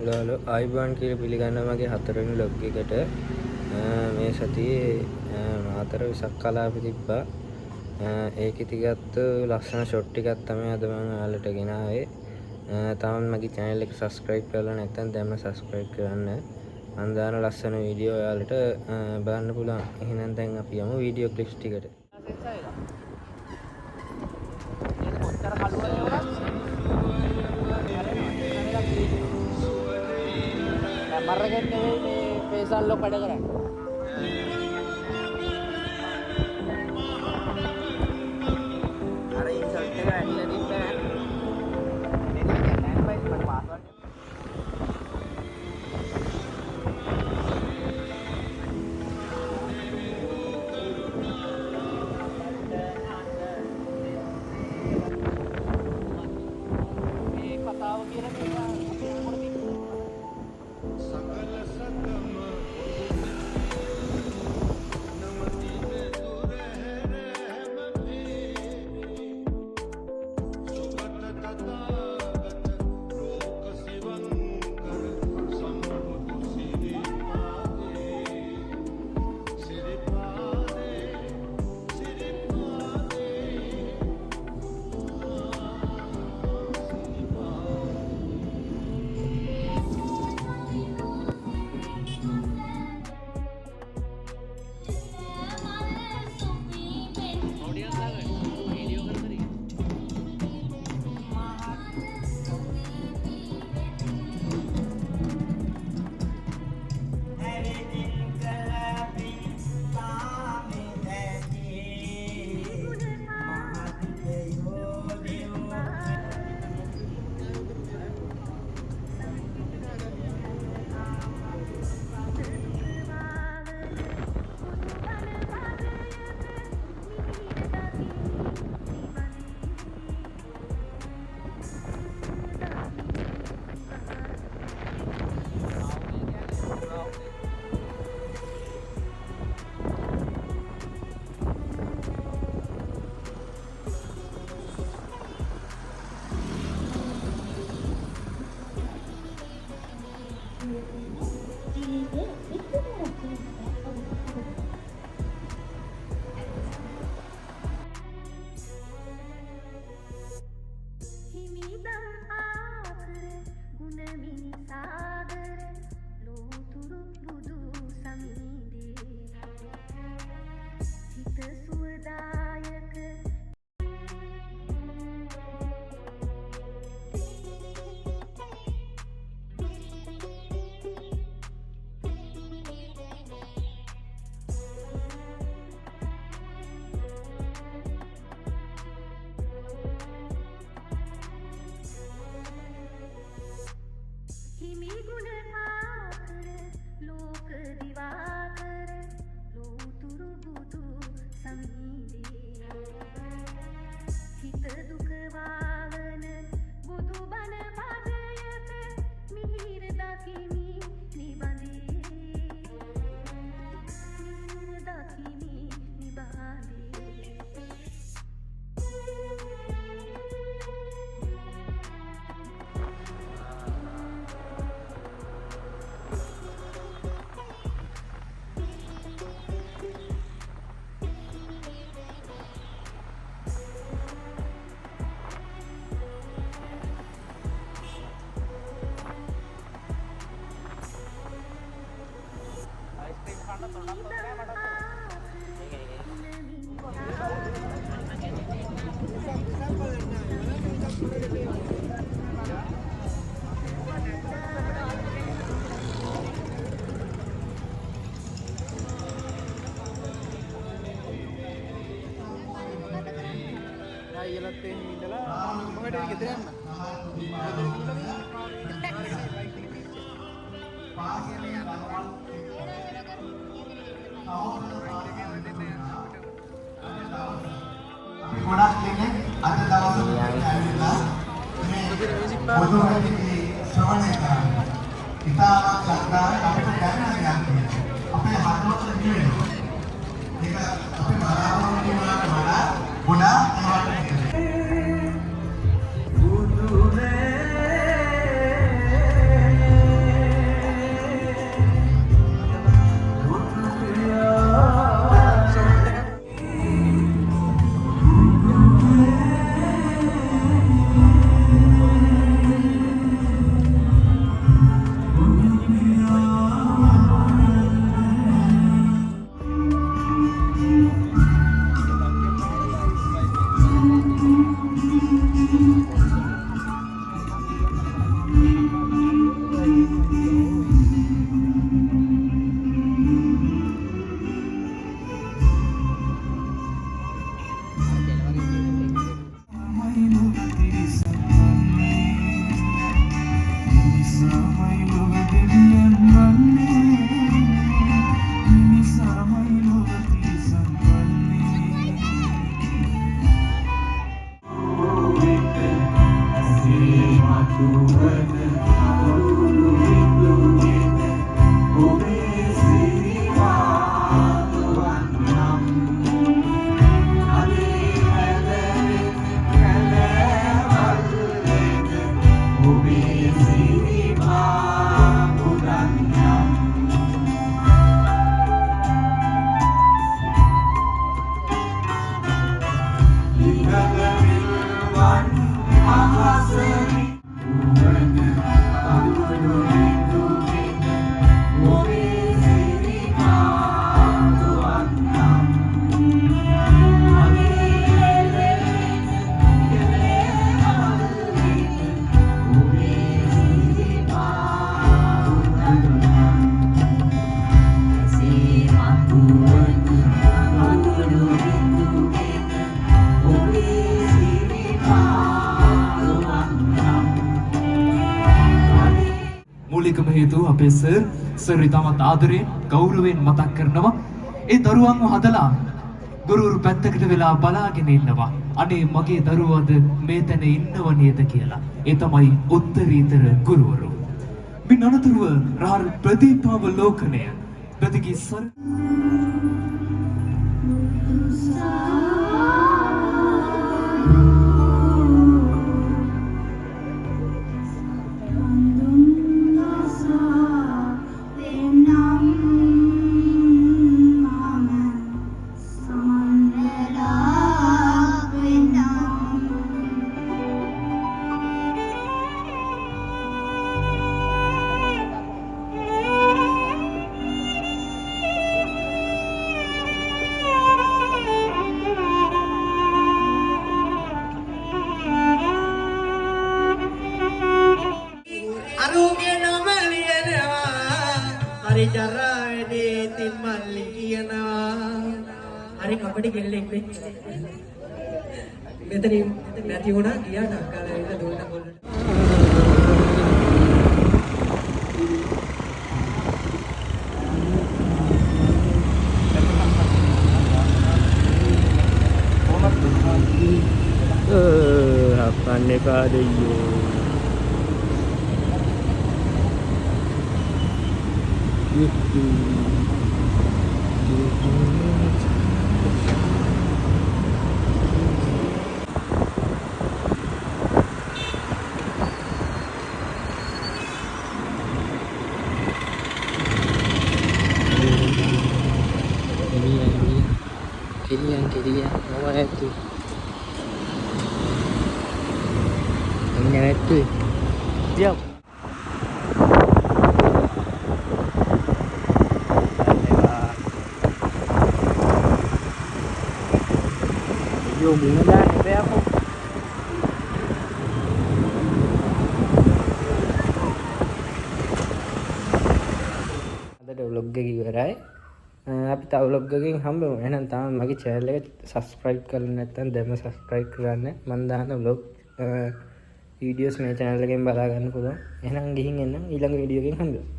Hello ආයිබෝන් කියලා පිළිගන්නවා මගේ හතරවෙනි ලොග් එකට. මේ සතියේ මාතර විසක් කලාපෙ තිබ්බා. ඒකෙ තිගත්තු ලස්සන ෂොට් ටිකක් තමයි අද මම ඔයාලට ගෙනාවේ. තාම මගේ channel එක subscribe කරලා නැත්නම් දැන්ම subscribe කරන්න. මම දාන ලස්සන වීඩියෝ ඔයාලට බලන්න පුළුවන්. එහෙනම් දැන් අපි යමු වීඩියෝ ක්ලිප්ස් ටිකට. මරගෙන නෙවෙයි මේ පේසල් ලොක් වැඩ කරන්නේ. අර ඉන්සර්ට් එක ඇවිල්ලා තිබ්බා. මේක ලෑන්ඩ් ලයින් මට පාස්වර්ඩ් එක. මේ කතාව කියන මේවා අපේ මොකද අයියලත් එන්නේ ඉඳලා මොකටද ගෙදර යන්න? ගොඩක් කෙනෙක් අද දවසේ ඇවිල්ලා මේ පොදු වැඩි ශ්‍රවණය කරනවා. ඉතාලම ශ්‍රද්ධාවෙන් අපිට දැනෙනවා අපේ හදවත නිවෙනවා. ඒක අපේ බලාපොරොත්තු වුණාට වඩා ගොඩාක් ඒවට මූලිකම හේතුව අපේ සර් ඉතාමත් ආදරයෙන් ගෞරවයෙන් මතක් කරනවා ඒ දරුවන්ව හදලා ගුරුවරු පැත්තකට වෙලා බලාගෙන ඉන්නවා අනේ මගේ දරුවාද මේ තැන ඉන්නව නේද කියලා ඒ තමයි උත්තරීතර ගුරුවරු මින් අනතුරුව රහල් ප්‍රදීපාවලෝකනය ප්‍රතිගී සර් හරි කපටි කෙල්ලෙක් නේ. මෙතනින් නැති වුණා ගියාට අක්කාලා ඇවිල්ලා දුන්න පොල්ලට. හපන්න එපා දෙයියෝ. Kirian apa itu ini itu siap yo bunga dah sampai aku ada vlog එක ඉවරයි අපි තව vlog එකකින් හම්බෙමු. එහෙනම් තාම මගේ channel එක subscribe කරලා නැත්නම් දැන්ම subscribe කරන්න. මම දාන vlog videos මේ channel එකෙන් බලා ගන්න පුළුවන්. එහෙනම් ගිහින් එන්න ඊළඟ වීඩියෝ එකකින් හම්බෙමු.